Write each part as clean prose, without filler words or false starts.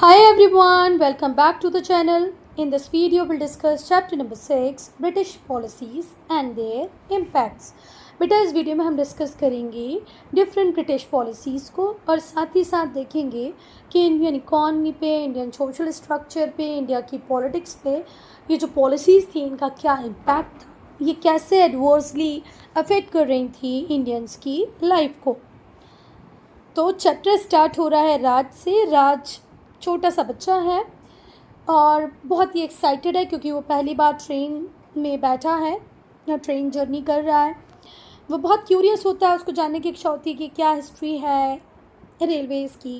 Hi everyone, welcome back to the channel. In this video, we'll discuss chapter number 6 British policies and their impacts. बेटा इस video में हम discuss करेंगे different British policies को और साथ ही साथ देखेंगे कि इंडियन इकॉनमी पे, इंडियन सोशल स्ट्रक्चर पे, इंडिया की पॉलिटिक्स पे ये जो पॉलिसीज़ थी इनका क्या इम्पैक्ट था, ये कैसे एडवर्सली अफेक्ट कर रही थी इंडियंस की लाइफ को। तो चैप्टर स्टार्ट हो रहा है राज से। राज छोटा सा बच्चा है और बहुत ही एक्साइटेड है क्योंकि वो पहली बार ट्रेन में बैठा है या ट्रेन जर्नी कर रहा है। वो बहुत क्यूरियस होता है, उसको जानने की इच्छा होती है कि क्या हिस्ट्री है रेलवेज़ की।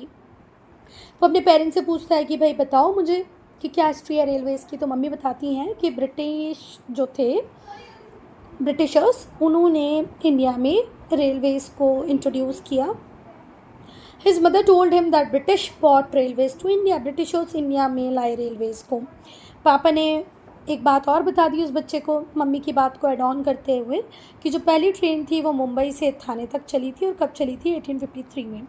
वो अपने पेरेंट्स से पूछता है कि भाई बताओ मुझे कि क्या हिस्ट्री है रेलवेज़ की। तो मम्मी बताती हैं कि ब्रिटिश जो थे, ब्रिटिशर्स, उन्होंने इंडिया में रेलवेज़ को इंट्रोड्यूस किया। His mother told him that British brought railways to India. Britishers India में लाए रेलवेज़ को। पापा ने एक बात और बता दी उस बच्चे को, मम्मी की बात को एड ऑन करते हुए, कि जो पहली ट्रेन थी वो मुंबई से थाने तक चली थी और कब चली थी 1853 में।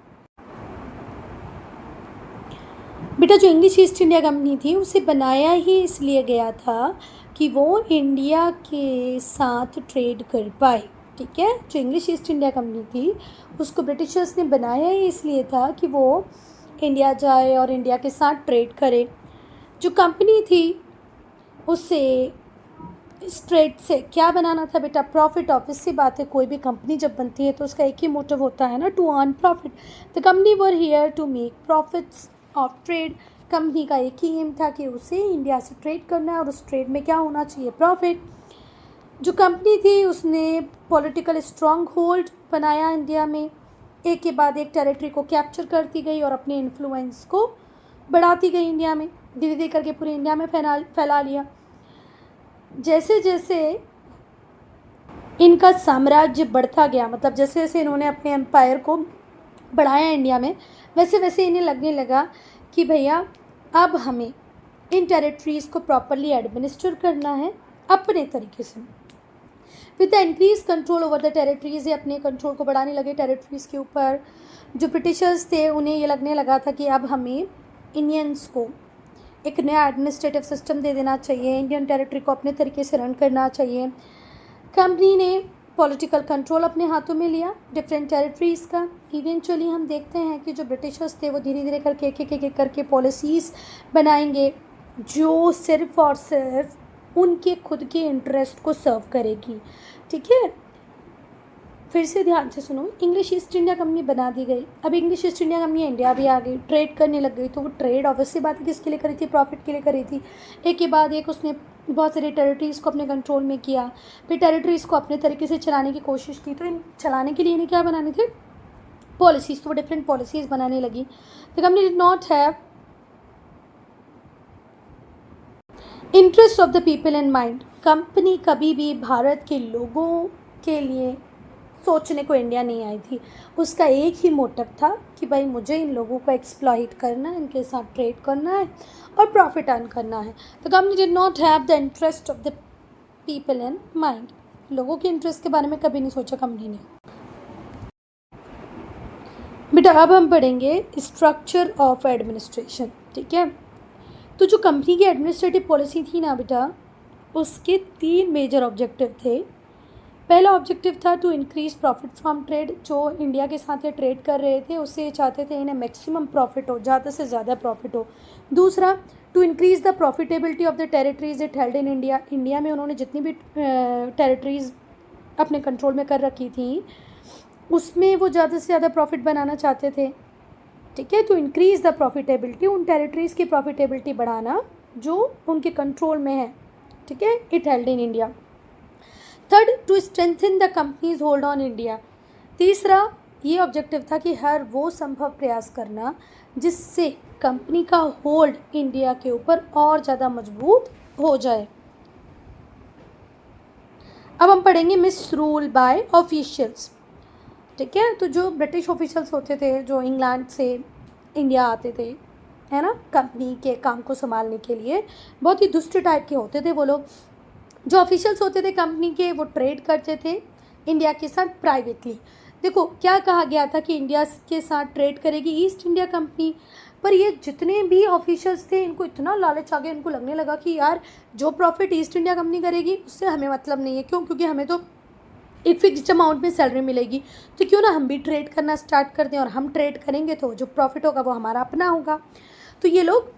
बेटा जो इंग्लिश ईस्ट इंडिया कंपनी थी उसे बनाया ही इसलिए गया था कि वो इंडिया के साथ ट्रेड कर पाए। ठीक है, जो इंग्लिश ईस्ट इंडिया कंपनी थी उसको ब्रिटिशर्स ने बनाया ही इसलिए था कि वो इंडिया जाए और इंडिया के साथ ट्रेड करे। जो कंपनी थी उसे इस ट्रेड से क्या बनाना था बेटा? प्रॉफिट। ऑब्वियस सी बात है, कोई भी कंपनी जब बनती है तो उसका एक ही मोटिव होता है ना, to earn profit. The company were here to make profits of trade. Company का एक ही एम था कि उसे इंडिया से ट्रेड करना है और उस ट्रेड में क्या होना चाहिए? प्रॉफिट। जो कंपनी थी उसने पॉलिटिकल स्ट्रॉन्ग होल्ड बनाया इंडिया में, एक के बाद एक टेरिटरी को कैप्चर करती गई और अपने इन्फ्लुएंस को बढ़ाती गई इंडिया में, धीरे धीरे करके पूरे इंडिया में फैला लिया। जैसे जैसे इनका साम्राज्य बढ़ता गया, मतलब जैसे जैसे इन्होंने अपने एम्पायर को बढ़ाया इंडिया में, वैसे वैसे इन्हें लगने लगा कि भैया अब हमें इन टेरिटरीज़ को प्रॉपरली एडमिनिस्टर करना है अपने तरीके से। With the increase control over the territories, ये अपने कंट्रोल को बढ़ाने लगे टेरिटरीज़ के ऊपर। जो ब्रिटिशर्स थे उन्हें ये लगने लगा था कि अब हमें इंडियंस को एक नया एडमिनिस्ट्रेटिव सिस्टम दे देना चाहिए, इंडियन टेरिटरी को अपने तरीके से रन करना चाहिए। कंपनी ने पॉलिटिकल कंट्रोल अपने हाथों में लिया डिफरेंट टेरिटरीज़ का। इवेंचुअली हम देखते हैं कि जो ब्रिटिशर्स थे वो धीरे धीरे करके एक करके पॉलिसीज़ बनाएंगे जो सिर्फ और सिर्फ उनके खुद के इंटरेस्ट को सर्व करेगी। ठीक है, फिर से ध्यान से सुनो। इंग्लिश ईस्ट इंडिया कंपनी बना दी गई। अब English east India company India भी आ गई, ट्रेड करने लग गई। तो वो ट्रेड ऑब्वियसली बात है किसके लिए करी थी? प्रॉफिट के लिए करी थी। एक के बाद एक उसने बहुत सारी टेरिटरीज़ को अपने कंट्रोल में किया, फिर टेरिटरीज़ को अपने तरीके से चलाने की कोशिश की। तो इन चलाने के लिए इन्हें क्या बनाने थे? पॉलिसीज़। तो वो डिफरेंट पॉलिसीज़ बनाने लगी। The company did not have interest of the people in mind. Company कभी भी भारत के लोगों के लिए सोचने को इंडिया नहीं आई थी। उसका एक ही मोटिव था कि भाई मुझे इन लोगों को एक्सप्लॉइट करना है, इनके साथ ट्रेड करना है और प्रॉफिट अर्न करना है। The company did not have the interest of the people in mind. लोगों के इंटरेस्ट के बारे में कभी नहीं सोचा कंपनी ने। बेटा अब हम पढ़ेंगे स्ट्रक्चर ऑफ एडमिनिस्ट्रेशन। ठीक है, तो जो कंपनी की एडमिनिस्ट्रेटिव पॉलिसी थी ना बेटा, उसके 3 मेजर ऑब्जेक्टिव थे। पहला ऑब्जेक्टिव था to increase profit from trade. जो इंडिया के साथ ये ट्रेड कर रहे थे उससे चाहते थे इन्हें मैक्सिमम प्रॉफिट हो, ज़्यादा से ज़्यादा प्रॉफिट हो। दूसरा, to increase the profitability of the territories it held in India. India में उन्होंने जितनी भी टेरिटरीज अपने कंट्रोल में कर रखी थी उसमें वो ज़्यादा से ज़्यादा प्रॉफिट बनाना चाहते थे। ठीक है, टू इंक्रीज द प्रॉफिटेबिलिटी, उन टेरिटरीज़ की प्रॉफिटेबिलिटी बढ़ाना जो उनके कंट्रोल में है। ठीक है, it held in India. Third, to strengthen the companies hold on India. तीसरा ये ऑब्जेक्टिव था कि हर वो संभव प्रयास करना जिससे कंपनी का होल्ड इंडिया के ऊपर और ज़्यादा मजबूत हो जाए। अब हम पढ़ेंगे मिस रूल बाय ऑफिशियल्स। ठीक है, तो जो ब्रिटिश ऑफिशियल्स होते थे जो इंग्लैंड से इंडिया आते थे, है ना, कंपनी के काम को संभालने के लिए, बहुत ही दुष्ट टाइप के होते थे वो लोग। जो ऑफिशियल्स होते थे कंपनी के वो ट्रेड करते थे इंडिया के साथ प्राइवेटली। देखो क्या कहा गया था कि इंडिया के साथ ट्रेड करेगी ईस्ट इंडिया कंपनी, पर ये जितने भी ऑफिशियल्स थे इनको इतना लालच आ गया, इनको लगने लगा कि यार जो प्रॉफिट ईस्ट इंडिया कंपनी करेगी उससे हमें मतलब नहीं है। क्यों? क्योंकि हमें तो एक फिक्स्ड अमाउंट में सैलरी मिलेगी, तो क्यों ना हम भी ट्रेड करना स्टार्ट कर दें, और हम ट्रेड करेंगे तो जो प्रॉफिट होगा वो हमारा अपना होगा। तो ये लोग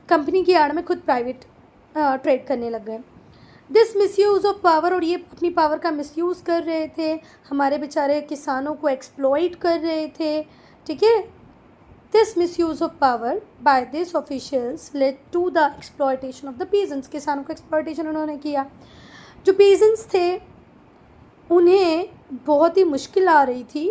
कंपनी की आड़ में खुद प्राइवेट ट्रेड करने लग गए। दिस मिसयूज़ ऑफ पावर, और ये अपनी पावर का मिसयूज़ कर रहे थे, हमारे बेचारे किसानों को एक्सप्लॉइट कर रहे थे। ठीक है, this misuse of power by this officials led to the exploitation of the peasants. किसानों का एक्सप्लॉयटेशन उन्होंने किया। जो पीजेंट्स थे उन्हें बहुत ही मुश्किल आ रही थी,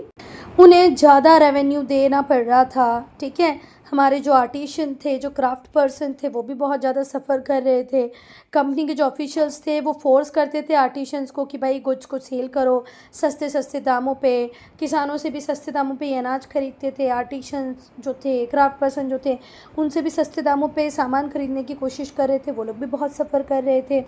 उन्हें ज़्यादा रेवेन्यू देना पड़ रहा था। ठीक है, हमारे जो आर्टिशन थे, जो क्राफ्ट पर्सन थे, वो भी बहुत ज़्यादा सफ़र कर रहे थे। कंपनी के जो ऑफिशियल्स थे वो फोर्स करते थे आर्टिशंस को कि भाई गुड्स को सेल करो सस्ते सस्ते दामों पे। किसानों से भी सस्ते दामों पे ये अनाज खरीदते थे। आर्टिशंस जो थे, क्राफ्ट पर्सन जो थे, उनसे भी सस्ते दामों पे सामान खरीदने की कोशिश कर रहे थे। वो लोग भी बहुत सफ़र कर रहे थे।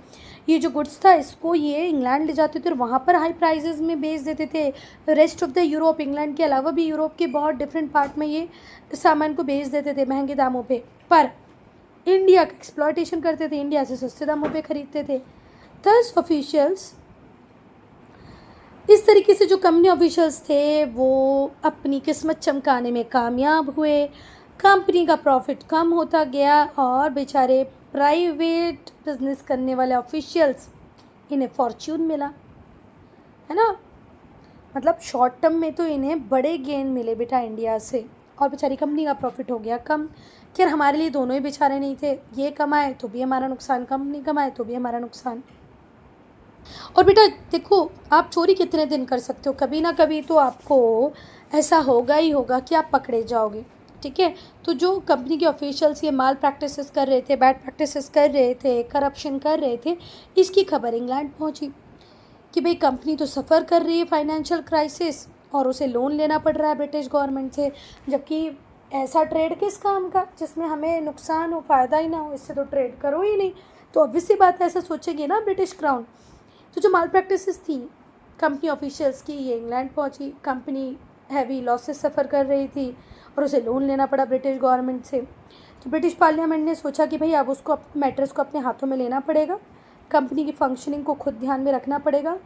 ये जो गुड्स था इसको ये इंग्लैंड ले जाते थे और वहाँ पर हाई प्राइजेज़ में बेच देते थे। Rest of the Europe, England के अलावा भी यूरोप के बहुत डिफरेंट पार्ट में ये सामान को बेच देते थे महंगे दामों पे। पर इंडिया का एक्सप्लॉयटेशन करते थे, इंडिया से सस्ते दामों पे खरीदते थे। थस ऑफिशियल्स, इस तरीके से जो कंपनी ऑफिशियल्स थे वो अपनी किस्मत चमकाने में कामयाब हुए। कंपनी का प्रॉफिट कम होता गया और बेचारे प्राइवेट बिजनेस करने वाले ऑफिशियल्स, इन्हें फॉर्च्यून मिला, है ना। मतलब शॉर्ट टर्म में तो इन्हें बड़े गेन मिले बेटा इंडिया से, और बेचारी कंपनी का प्रॉफिट हो गया कम। खैर हमारे लिए दोनों ही बेचारे नहीं थे, ये कमाए तो भी हमारा नुकसान, कंपनी कमाए तो भी हमारा नुकसान। और बेटा देखो, आप चोरी कितने दिन कर सकते हो, कभी ना कभी तो आपको ऐसा होगा ही होगा कि आप पकड़े जाओगे। ठीक है, तो जो कंपनी के ऑफिशियल्स ये माल प्रैक्टिसेस कर रहे थे, बैड प्रैक्टिसेस कर रहे थे, करप्शन कर रहे थे, इसकी खबर इंग्लैंड पहुंची कि भाई कंपनी तो सफ़र कर रही है फाइनेंशियल क्राइसिस और उसे लोन लेना पड़ रहा है ब्रिटिश गवर्नमेंट से। जबकि ऐसा ट्रेड किस काम का जिसमें हमें नुकसान हो, फ़ायदा ही ना हो, इससे तो ट्रेड करो ही नहीं। तो ऑब्वियस सी बात है, ऐसा सोचेगी ना ब्रिटिश क्राउन। तो जो माल प्रैक्टिसेस थी कंपनी ऑफिशियल्स की, ये इंग्लैंड पहुंची। कंपनी हैवी लॉसेस सफ़र कर रही थी और उसे लोन लेना पड़ा ब्रिटिश गवर्नमेंट से। तो ब्रिटिश पार्लियामेंट ने सोचा कि भाई अब उसको मैटर्स को अपने हाथों में लेना पड़ेगा, कंपनी की फंक्शनिंग को खुद ध्यान में रखना पड़ेगा,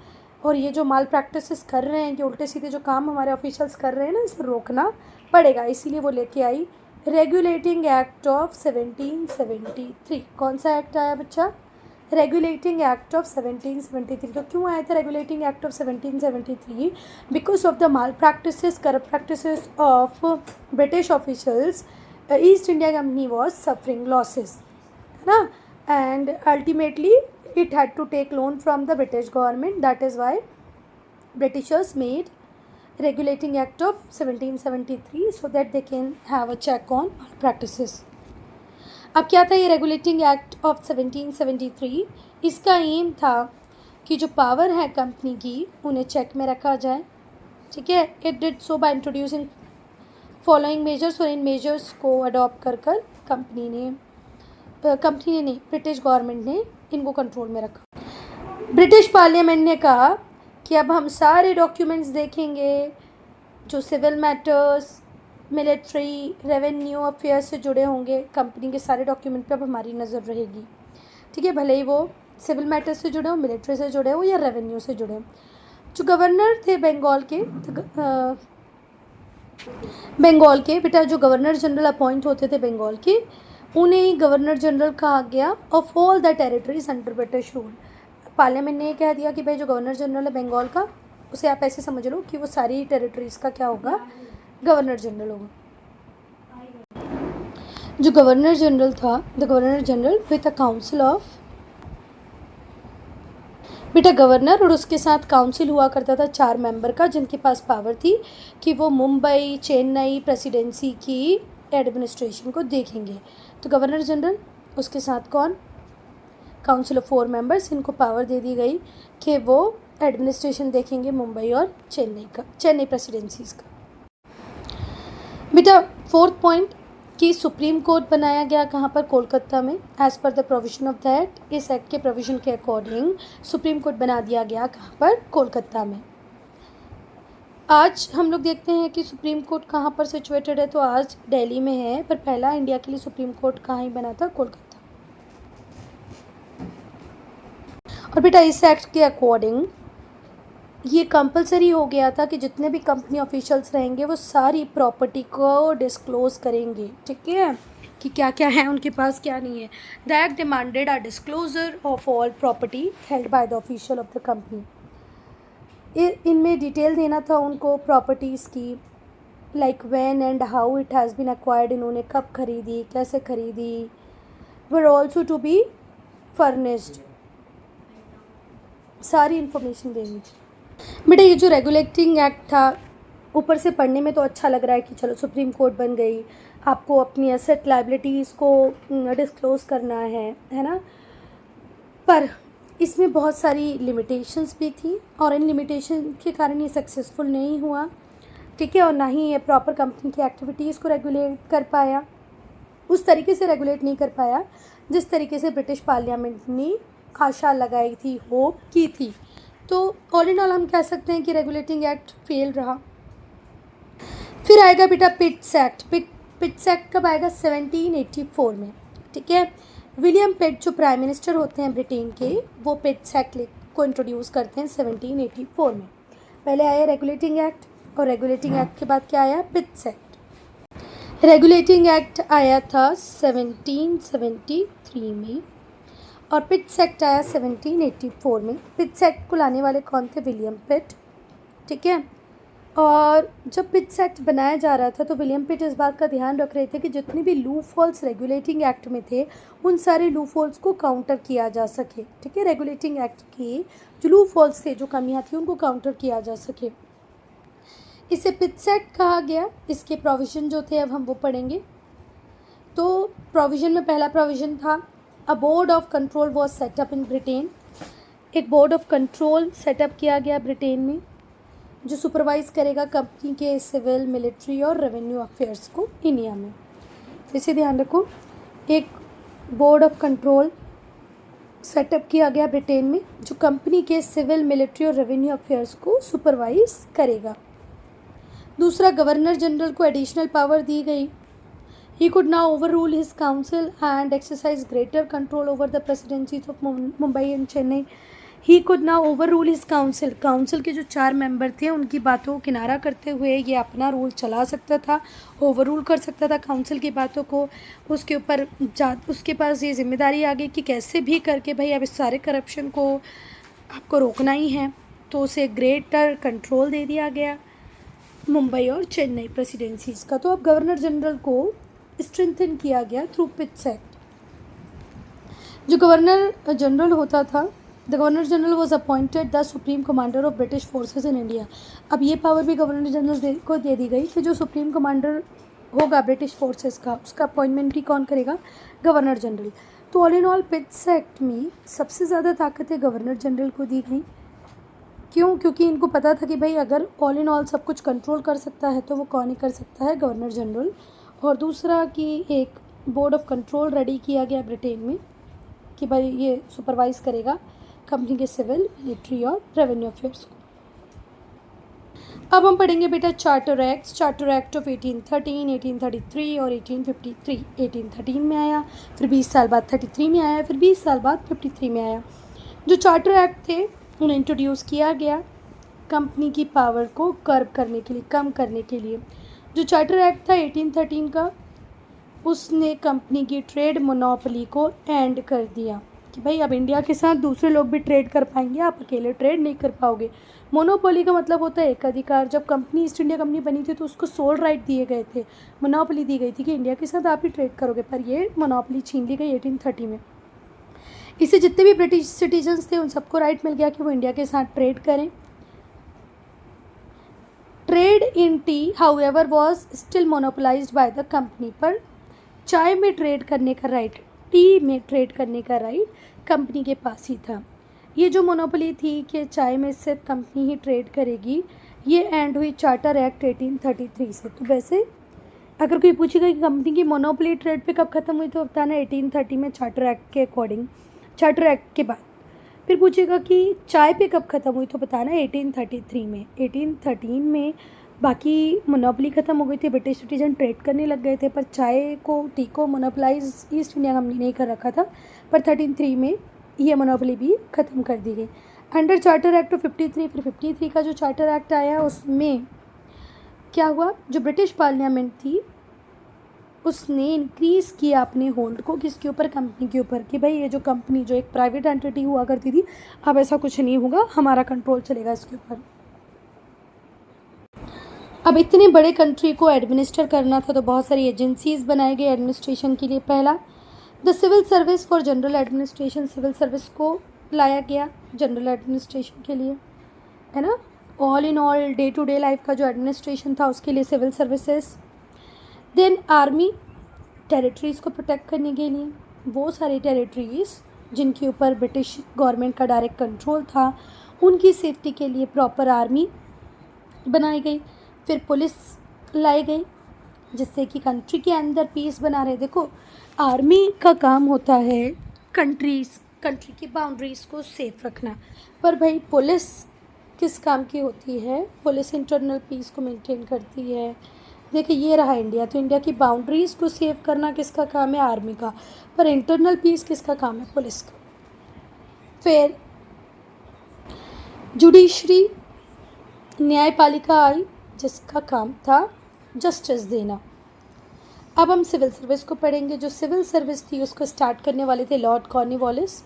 और ये जो माल प्रैक्टिसेस कर रहे हैं, कि उल्टे सीधे जो काम हमारे ऑफिशियल्स कर रहे हैं ना, इसे रोकना पड़ेगा। इसीलिए वो लेके आई रेगुलेटिंग एक्ट ऑफ 1773। कौन सा एक्ट आया बच्चा? Regulating act of 1773। तो क्यों आया था regulating act of 1773? Because of the mall practices, corrupt practices of British officials, east India company was suffering losses, है ना, and ultimately it had to take loan from the British government. That is why Britishers made regulating act of 1773 so that they can have a check on practices. अब क्या था ये regulating act of 1773? इसका M था कि जो power है company की उन्हें चेक में रखा जाए। ठीक है, it did so by introducing following measures, और इन मेजर्स को अडॉप्ट कर कंपनी ने नहीं, ब्रिटिश गवर्नमेंट ने इनको कंट्रोल में रखा। ब्रिटिश पार्लियामेंट ने कहा कि अब हम सारे डॉक्यूमेंट्स देखेंगे जो civil matters, military, revenue affairs से जुड़े होंगे। कंपनी के सारे डॉक्यूमेंट पे अब हमारी नज़र रहेगी। ठीक है, भले ही वो सिविल मैटर्स से जुड़े हो, मिलिट्री से जुड़े हो या रेवेन्यू से जुड़े हो। जो गवर्नर थे बंगाल के बेटा, जो गवर्नर जनरल अपॉइंट होते थे बंगाल के, उन्हें गवर्नर जनरल कहा गया of all the territories under British rule. Parliament ने ये कह दिया कि भाई जो गवर्नर जनरल है बंगाल का, उसे आप ऐसे समझ लो कि वो सारी टेरिटरीज़ का क्या होगा, गवर्नर जनरल होगा। जो गवर्नर जनरल था, the governor general with a council of, बेटा गवर्नर और उसके साथ काउंसिल हुआ करता था 4 मेंबर का, जिनके पास पावर थी कि वो मुंबई, चेन्नई प्रेसिडेंसी की एडमिनिस्ट्रेशन को देखेंगे। तो गवर्नर जनरल, उसके साथ कौन, काउंसिल ऑफ 4 मेंबर्स, इनको पावर दे दी गई कि वो एडमिनिस्ट्रेशन देखेंगे मुंबई और चेन्नई प्रेसिडेंसीज का। बेटा 4th पॉइंट कि सुप्रीम कोर्ट बनाया गया कहाँ पर, कोलकाता में। As per the provision of the act, इस एक्ट के प्रोविजन के अकॉर्डिंग सुप्रीम कोर्ट बना दिया गया कहाँ पर, कोलकाता में। आज हम लोग देखते हैं कि सुप्रीम कोर्ट कहाँ पर सिचुएटेड है, तो आज दिल्ली में है, पर पहला इंडिया के लिए सुप्रीम कोर्ट कहाँ ही बना था, कोलकाता। और बेटा इस एक्ट के अकॉर्डिंग ये कंपलसरी हो गया था कि जितने भी कंपनी ऑफिशियल्स रहेंगे वो सारी प्रॉपर्टी को डिस्क्लोज करेंगे, ठीक है, कि क्या क्या है उनके पास, क्या नहीं है। The act demanded a disclosure of all property held by the official of the company. इनमें डिटेल देना था उनको प्रॉपर्टीज़ की, like when and how it has been acquired, इन्होंने कब खरीदी, कैसे खरीदी, were also to be furnished, सारी इन्फॉर्मेशन देनी थी। बेटा ये जो रेगुलेटिंग एक्ट था, ऊपर से पढ़ने में तो अच्छा लग रहा है कि चलो सुप्रीम कोर्ट बन गई, आपको अपनी एसेट लाइबिलिटीज़ को डिस्क्लोज करना है ना, पर इसमें बहुत सारी लिमिटेशंस भी थी और इन लिमिटेशन के कारण ये सक्सेसफुल नहीं हुआ, ठीक है, और ना ही ये प्रॉपर कंपनी की एक्टिविटीज़ को रेगुलेट कर पाया, उस तरीके से रेगुलेट नहीं कर पाया जिस तरीके से ब्रिटिश पार्लियामेंट ने आशा लगाई थी, होप की थी। तो ऑल इन ऑल हम कह सकते हैं कि रेगुलेटिंग एक्ट फेल रहा। फिर आएगा बेटा पिट्स एक्ट। पिट्स एक्ट कब आएगा? 1784 में, ठीक है। विलियम पिट जो प्राइम मिनिस्टर होते हैं ब्रिटेन के, वो पिट्स एक्ट को इंट्रोड्यूस करते हैं 1784 में। पहले आया रेगुलेटिंग एक्ट, और रेगुलेटिंग एक्ट के बाद क्या आया? पिट्स एक्ट। रेगुलेटिंग एक्ट आया था 1773 में और पिट्स एक्ट आया 1784 में। पिट्स एक्ट को लाने वाले कौन थे? विलियम पिट, ठीक है। और जब पिट्स एक्ट बनाया जा रहा था तो विलियम पिट इस बात का ध्यान रख रहे थे कि जितने भी लूप होल्स रेगुलेटिंग एक्ट में थे उन सारे लूप होल्स को काउंटर किया जा सके, ठीक है। रेगुलेटिंग एक्ट की जो लूप होल्स थे, जो कमियां थी, उनको काउंटर किया जा सके, इसे पिट्स एक्ट कहा गया। इसके प्रोविज़न जो थे अब हम वो पढ़ेंगे। तो प्रोविज़न में पहला प्रोविज़न था, a board of control was set up in Britain. एक बोर्ड ऑफ कंट्रोल सेटअप किया गया ब्रिटेन में, जो सुपरवाइज़ करेगा कंपनी के सिविल, मिलिट्री और रेवेन्यू अफेयर्स को इंडिया में। फिर से ध्यान रखो, एक बोर्ड ऑफ कंट्रोल सेटअप किया गया ब्रिटेन में, जो कंपनी के सिविल, मिलिट्री और रेवेन्यू अफेयर्स को सुपरवाइज़ करेगा। दूसरा, गवर्नर जनरल को एडिशनल पावर दी गई। He could now overrule his council and exercise greater control over the presidencies of Mumbai and Chennai. He could now overrule his council. Council के जो 4 member थे उनकी बातों को किनारा करते हुए ये अपना रूल चला सकता था, ओवररूल कर सकता था काउंसिल की बातों को। उसके पास ये जिम्मेदारी आ गई कि कैसे भी करके भाई अब इस सारे करप्शन को आपको रोकना ही है, तो उसे ग्रेटर कंट्रोल दे दिया गया मुंबई और चेन्नई प्रेसिडेंसीज़ का। तो अब गवर्नर जनरल को स्ट्रेंथन किया गया थ्रू पिट्स एक्ट। जो गवर्नर जनरल होता था, the governor general was appointed the supreme commander of British forces in India. अब ये पावर भी गवर्नर जनरल को दे दी गई कि जो सुप्रीम कमांडर होगा ब्रिटिश फोर्सेज का, उसका अपॉइंटमेंट भी कौन करेगा? Governor general. तो ऑल इन ऑल पिट्स एक्ट में सबसे ज़्यादा ताकतें गवर्नर जनरल को दी गई। क्यों? क्योंकि इनको पता था कि भाई अगर ऑल इन ऑल सब कुछ कंट्रोल कर सकता है तो वो कौन ही कर सकता है? Governor general. और दूसरा कि एक बोर्ड ऑफ कंट्रोल रेडी किया गया ब्रिटेन में कि भाई ये सुपरवाइज़ करेगा कंपनी के सिविल, मिलिट्री और रेवेन्यू अफेयर्स को। अब हम पढ़ेंगे बेटा charter acts. Charter act of 1813, 1833 और 1853। 1813 में आया, फिर 20 साल बाद 33 में आया, फिर 20 साल बाद 53 में आया। जो चार्टर एक्ट थे उन्हें इंट्रोड्यूस किया गया कंपनी की पावर को कर्ब करने के लिए, कम करने के लिए। जो चार्टर एक्ट था 1813 का, उसने कंपनी की ट्रेड मोनोपोली को एंड कर दिया कि भाई अब इंडिया के साथ दूसरे लोग भी ट्रेड कर पाएंगे, आप अकेले ट्रेड नहीं कर पाओगे। मोनोपोली का मतलब होता है एक अधिकार। जब कंपनी ईस्ट इंडिया कंपनी बनी थी तो उसको सोल राइट दिए गए थे, मोनोपोली दी गई थी कि इंडिया के साथ आप ही ट्रेड करोगे, पर ये मोनोपोली छीन ली गई 1830 में। इससे जितने भी ब्रिटिश सिटीजन्स थे उन सबको राइट मिल गया कि वो इंडिया के साथ ट्रेड करें। Trade in T however was still monopolised by the company. पर चाय में ट्रेड करने का राइट, टी में ट्रेड करने का राइट कंपनी के पास ही था। ये जो मोनोपोली थी कि चाय में सिर्फ कंपनी ही ट्रेड करेगी, ये एंड हुई चार्टर एक्ट 1833 से। तो वैसे अगर कोई पूछेगा कि कंपनी की मोनोपोली ट्रेड पे कब ख़त्म हुई, तो बताना 1830 में चार्टर एक्ट के अकॉर्डिंग, चार्टर एक्ट के बाद। फिर पूछेगा कि चाय पे कब ख़त्म हुई, तो बताना 1833 में। 1813 में बाकी मोनोपोली ख़त्म हो गई थी, ब्रिटिश सिटीजन ट्रेड करने लग गए थे, पर चाय को, टी को मोनोपलाइज ईस्ट इंडिया कंपनी ने कर रखा था। पर 1303 में ये मोनोपोली भी ख़त्म कर दी गई अंडर चार्टर एक्ट ऑफ 53। फिर 53 का जो चार्टर एक्ट आया उसमें क्या हुआ, जो ब्रिटिश पार्लियामेंट थी उसने इंक्रीज़ किया अपने होल्ड को किसके ऊपर, कंपनी के ऊपर, कि भाई ये जो कंपनी जो एक प्राइवेट एंटिटी हुआ करती थी अब ऐसा कुछ नहीं होगा, हमारा कंट्रोल चलेगा इसके ऊपर। अब इतने बड़े कंट्री को एडमिनिस्टर करना था तो बहुत सारी एजेंसीज बनाई गई एडमिनिस्ट्रेशन के लिए। पहला the civil service for general administration, civil service को लाया गया जनरल एडमिनिस्ट्रेशन के लिए, है ना। All in all day to day life का जो एडमिनिस्ट्रेशन था उसके लिए civil services. Then army, territories को प्रोटेक्ट करने के लिए, वो सारी टेरिटरीज़ जिनके ऊपर ब्रिटिश गवर्नमेंट का डायरेक्ट कंट्रोल था उनकी सेफ्टी के लिए प्रॉपर आर्मी बनाई गई। फिर पुलिस लाई गई जिससे कि कंट्री के अंदर पीस बना रहे। देखो आर्मी का काम होता है कंट्री की बाउंड्रीज़ को सेफ रखना, पर भाई पुलिस किस काम की होती है, पुलिस इंटरनल पीस को मेंटेन करती है। देखिए ये रहा इंडिया, तो इंडिया की बाउंड्रीज़ को सेव करना किसका काम है, आर्मी का, पर इंटरनल पीस किसका काम है, पुलिस का। फिर जुडिशरी, न्यायपालिका आई जिसका काम था जस्टिस देना। अब हम सिविल सर्विस को पढ़ेंगे। जो सिविल सर्विस थी उसको स्टार्ट करने वाले थे लॉर्ड कॉर्नवालिस।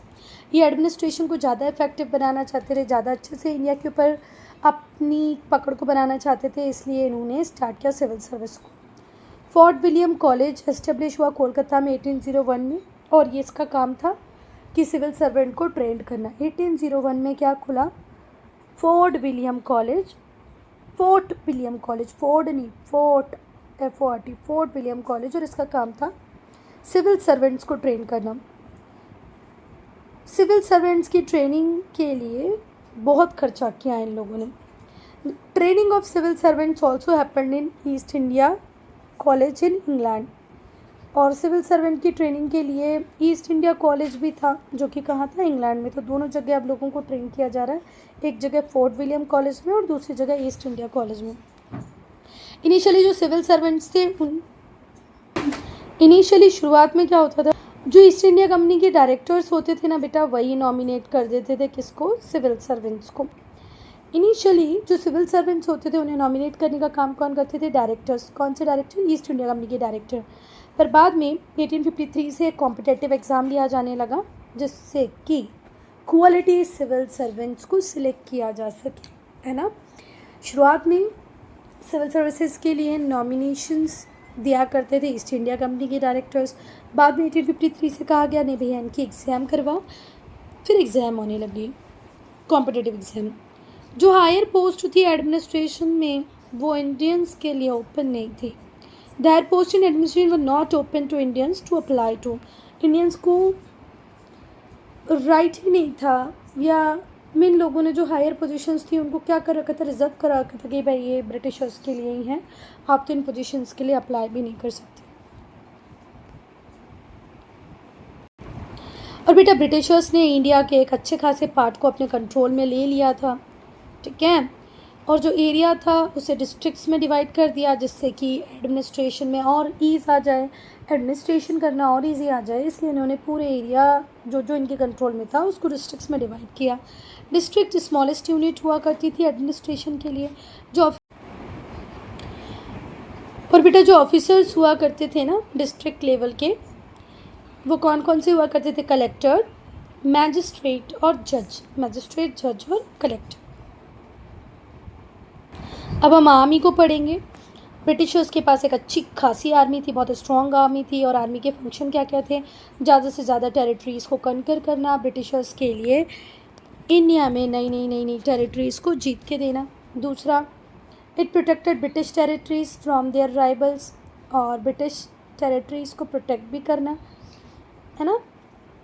ये एडमिनिस्ट्रेशन को ज़्यादा इफेक्टिव बनाना चाहते थे, ज़्यादा अच्छे से इंडिया के ऊपर अपनी पकड़ को बनाना चाहते थे, इसलिए इन्होंने स्टार्ट किया सिविल सर्विस को। फोर्ट विलियम कॉलेज एस्टेब्लिश हुआ कोलकाता में 1801 में, और ये इसका काम था कि सिविल सर्वेंट को ट्रेंड करना। 1801 में क्या खुला, फोर्ट विलियम कॉलेज, फोर्ट नहीं, fort FORT, Fort William college, और इसका काम था सिविल सर्वेंट्स को ट्रेन करना। सिविल सर्वेंट्स की ट्रेनिंग के लिए बहुत खर्चा किया इन लोगों ने। Training of civil servants also happened in East India college in England, और सिविल सर्वेंट की ट्रेनिंग के लिए ईस्ट इंडिया कॉलेज भी था जो कि कहाँ था, इंग्लैंड में। तो दोनों जगह अब लोगों को ट्रेन किया जा रहा है, एक जगह फोर्ट विलियम कॉलेज में और दूसरी जगह ईस्ट इंडिया कॉलेज में। इनिशियली जो सिविल सर्वेंट्स थे इनिशियली शुरुआत में क्या होता था, जो ईस्ट इंडिया कंपनी के डायरेक्टर्स होते थे ना बेटा, वही नॉमिनेट कर देते थे किसको, सिविल सर्वेंट्स को। इनिशियली जो सिविल सर्वेंट्स होते थे उन्हें नॉमिनेट करने का काम कौन करते थे, डायरेक्टर्स। कौन से डायरेक्टर, ईस्ट इंडिया कंपनी के डायरेक्टर। पर बाद में 1853 से कॉम्पिटेटिव एग्ज़ाम लिया जाने लगा जिससे कि क्वालिटी सिविल सर्वेंट्स को सिलेक्ट किया जा सके, है ना। शुरुआत में सिविल सर्विसेज के लिए नॉमिनेशंस दिया करते थे ईस्ट इंडिया कंपनी के डायरेक्टर्स। बाद में 1853 से कहा गया नहीं भैया इनकी एग्ज़ाम करवाओ, फिर एग्ज़ाम होने लगी कॉम्पिटेटिव एग्ज़ाम। जो हायर पोस्ट थी एडमिनिस्ट्रेशन में वो इंडियंस के लिए ओपन नहीं थी। That post in administration were not open to Indians to apply to. Indians को राइट ही नहीं था, या मेन लोगों ने जो हायर पोजीशंस थी उनको क्या कर रखा था, रिजर्व कर रखा था कि भाई ये ब्रिटिशर्स के लिए ही हैं, आप तो इन पोजीशंस के लिए अप्लाई भी नहीं कर सकते। और बेटा ब्रिटिशर्स ने इंडिया के एक अच्छे खासे पार्ट को अपने कंट्रोल में ले लिया था, ठीक है, और जो एरिया था उसे डिस्ट्रिक्ट्स में डिवाइड कर दिया जिससे कि एडमिनिस्ट्रेशन में और ईज़ आ जाए, एडमिनिस्ट्रेशन करना और इजी आ जाए। इसलिए इन्होंने पूरे एरिया जो जो इनके कंट्रोल में था उसको डिस्ट्रिक्ट्स में डिवाइड किया। डिस्ट्रिक्ट स्मॉलेस्ट यूनिट हुआ करती थी एडमिनिस्ट्रेशन के लिए। और बेटा जो ऑफिसर्स हुआ करते थे ना डिस्ट्रिक्ट लेवल के, वो कौन कौन से हुआ करते थे, कलेक्टर, मैजिस्ट्रेट और जज, मैजिस्ट्रेट, जज और कलेक्टर। अब हम आर्मी को पढ़ेंगे। ब्रिटिशर्स के पास एक अच्छी खासी आर्मी थी, बहुत स्ट्रॉन्ग आर्मी थी, और आर्मी के फंक्शन क्या क्या थे, ज़्यादा से ज़्यादा टेरिटरीज़ को कनकर करना, ब्रिटिशर्स के लिए इंडिया में नई नई टेरिटरीज़ को जीत के देना। दूसरा, it protected British territories from their rivals, और ब्रिटिश टेरिटरीज़ को प्रोटेक्ट भी करना, है ना,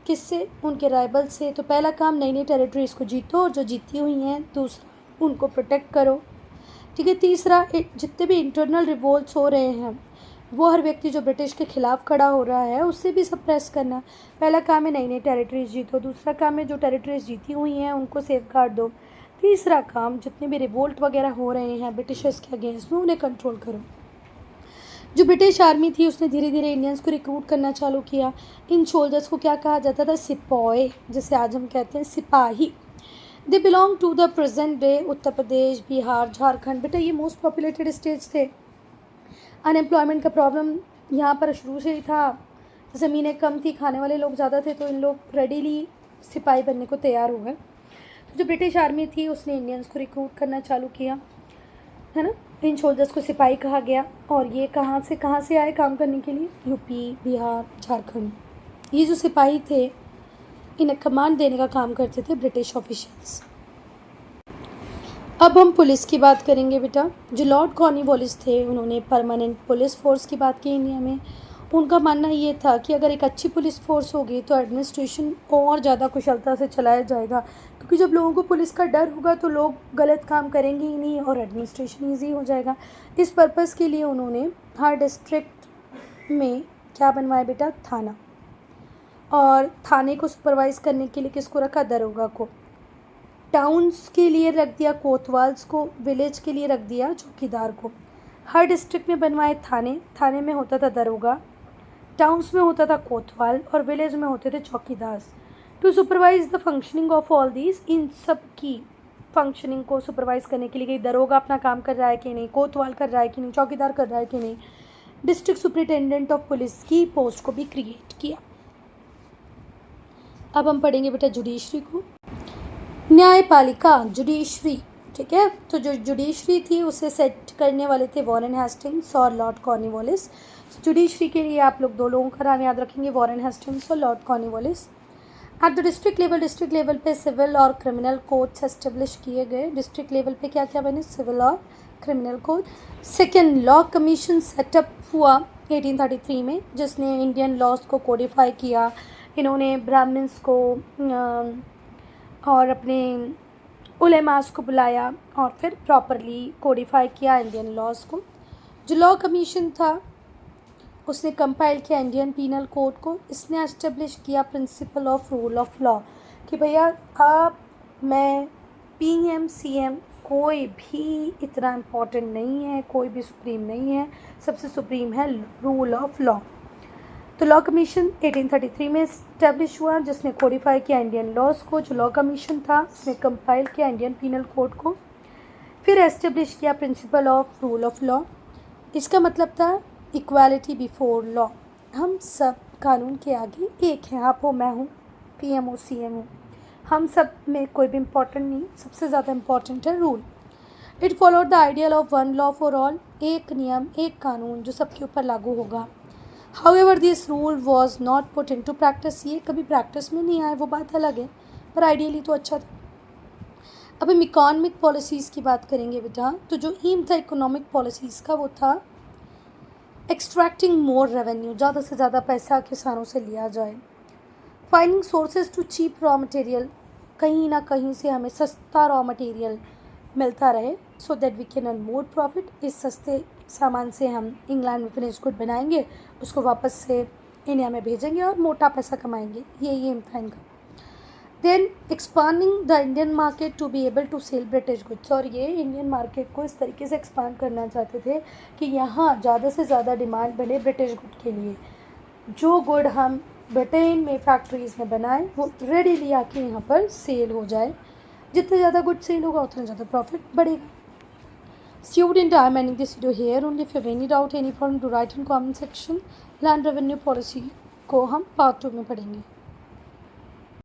किससे, उनके राइवल से। तो पहला काम नई नई टेरिटरीज़ को जीतो और जो जीती हुई हैं दूसरा उनको प्रोटेक्ट करो, ठीक है। तीसरा, जितने भी इंटरनल रिवोल्ट्स हो रहे हैं वो हर व्यक्ति जो ब्रिटिश के ख़िलाफ़ खड़ा हो रहा है उससे भी सप्रेस करना। पहला काम है नई नई टेरिटरीज जीतो, दूसरा काम है जो टेरिटरीज जीती हुई हैं उनको सेफगार्ड दो, तीसरा काम जितने भी रिवोल्ट वगैरह हो रहे हैं ब्रिटिशर्स के अगेंस्ट में उन्हें कंट्रोल करो। जो ब्रिटिश आर्मी थी उसने धीरे धीरे इंडियंस को रिक्रूट करना चालू किया। इन सोल्जर्स को क्या कहा जाता था? सिपाही, जिसे आज हम कहते हैं सिपाही। They belong to the present day Uttar Pradesh, Bihar, Jharkhand. बेटा ये मोस्ट पॉपुलेटेड स्टेट्स थे। अनएम्प्लॉयमेंट का प्रॉब्लम यहाँ पर शुरू से ही था। ज़मीनें कम थी, खाने वाले लोग ज़्यादा थे, तो इन लोग रेडीली सिपाही बनने को तैयार हो गए। तो जो ब्रिटिश आर्मी थी उसने इंडियंस को रिक्रूट करना चालू किया, है ना। इन सोल्जर्स को सिपाही कहा गया। और ये कहाँ से आए काम करने के लिए? यूपी, बिहार, झारखंड। ये जो सिपाही थे इन्हें कमांड देने का काम करते थे ब्रिटिश ऑफिशियल्स। अब हम पुलिस की बात करेंगे बेटा। जो लॉर्ड कॉर्नवालिस थे उन्होंने परमानेंट पुलिस फोर्स की बात की इंडिया में। उनका मानना ये था कि अगर एक अच्छी पुलिस फोर्स होगी तो एडमिनिस्ट्रेशन और ज़्यादा कुशलता से चलाया जाएगा, क्योंकि जब लोगों को पुलिस का डर होगा तो लोग गलत काम करेंगे ही नहीं और एडमिनिस्ट्रेशन ईजी हो जाएगा। इस पर्पज़ के लिए उन्होंने हर डिस्ट्रिक्ट में क्या बनवाया बेटा? थाना। और थाने को सुपरवाइज़ करने के लिए किसको रखा? दरोगा को। टाउन्स के लिए रख दिया कोतवाल्स को, विलेज के लिए रख दिया चौकीदार को। हर डिस्ट्रिक्ट में बनवाए थाने, थाने में होता था दरोगा, टाउन्स में होता था कोतवाल और विलेज में होते थे चौकीदार। To supervise the functioning of all these, इन सब की फंक्शनिंग को सुपरवाइज करने के लिए कि दरोगा अपना काम कर रहा है कि नहीं, कोतवाल कर रहा है कि नहीं, चौकीदार कर रहा है कि नहीं, डिस्ट्रिक्ट सुपरिटेंडेंट ऑफ पुलिस की पोस्ट को भी क्रिएट किया। अब हम पढ़ेंगे बेटा जुडिशरी को। न्यायपालिका, जुडिशरी, ठीक है। तो जो जुडिशरी थी उसे सेट करने वाले थे वॉरेन हेस्टिंग्स और लॉर्ड कॉर्नवालिस। जुडिशरी के लिए आप लोग दो लोगों का नाम याद रखेंगे, वॉरेन हेस्टिंग्स और Lord Cornwallis. At the district level पे सिविल और क्रिमिनल कोर्ट्स एस्टेब्लिश किए गए। डिस्ट्रिक्ट लेवल पे क्या क्या बने? सिविल और criminal code. Second, law commission setup हुआ 1833 में, जिसने इंडियन लॉज को कोडिफाई किया। इन्होंने ब्राह्मण्स को और अपने उलेमास को बुलाया और फिर प्रॉपरली कोडिफाई किया इंडियन लॉज को। जो लॉ कमीशन था उसने कंपाइल किया इंडियन पीनल कोड को। इसने एस्टेब्लिश किया principle of rule of law कि भैया आप, मैं, पीएम, सीएम कोई भी इतना इम्पोर्टेंट नहीं है, कोई भी सुप्रीम नहीं है, सबसे सुप्रीम है रूल ऑफ लॉ। तो लॉ कमीशन 1833 में इस्टेब्लिश हुआ, जिसने कोडिफाई किया इंडियन लॉज को। जो लॉ कमीशन था उसने कंपाइल किया इंडियन पीनल कोड को, फिर एस्टेब्लिश किया principle of rule of law. इसका मतलब था इक्वालिटी बिफोर लॉ, हम सब कानून के आगे एक हैं। आप हो, मैं हूँ, पीएम हो, सीएम हो, हम सब में कोई भी इम्पोर्टेंट नहीं, सबसे ज़्यादा इम्पोर्टेंट है rule. It followed the ideal of one law for all, एक नियम एक कानून जो सबके ऊपर लागू होगा। However this rule was not put into practice, ये कभी प्रैक्टिस में नहीं आए, वो बात अलग है, पर आइडियली तो अच्छा था। अब हम इकोनॉमिक पॉलिसीज़ की बात करेंगे बेटा। तो जो एम था इकोनॉमिक पॉलिसीज़ का वो था एक्सट्रैक्टिंग मोर रेवेन्यू, ज़्यादा से ज़्यादा पैसा किसानों से लिया जाए। Finding sources to cheap raw material, कहीं ना कहीं से हमें सस्ता रॉ मटेरियल मिलता रहे, so that we can earn more profit. इस सस्ते सामान से हम इंग्लैंड में फिनिश गुड बनाएंगे, उसको वापस से इंडिया में भेजेंगे और मोटा पैसा कमाएंगे। ये एम था इनका। Then expanding the Indian market to be able to sell British goods, और ये इंडियन मार्केट को इस तरीके से एक्सपांड करना चाहते थे कि यहाँ ज़्यादा से ज़्यादा डिमांड बने ब्रिटिश गुड के लिए। जो गुड हम ब्रिटेन में फैक्ट्रीज़ में बनाएं वो रेडीली आके यहाँ पर सेल हो जाए। जितना ज़्यादा गुड सेल होगा उतना ज़्यादा प्रॉफिट बढ़ेगा। Student, I am ending this video here. Only if you have any doubt, any problem, to write in comment section. Land revenue policy को हम पार्ट 2 में पढ़ेंगे।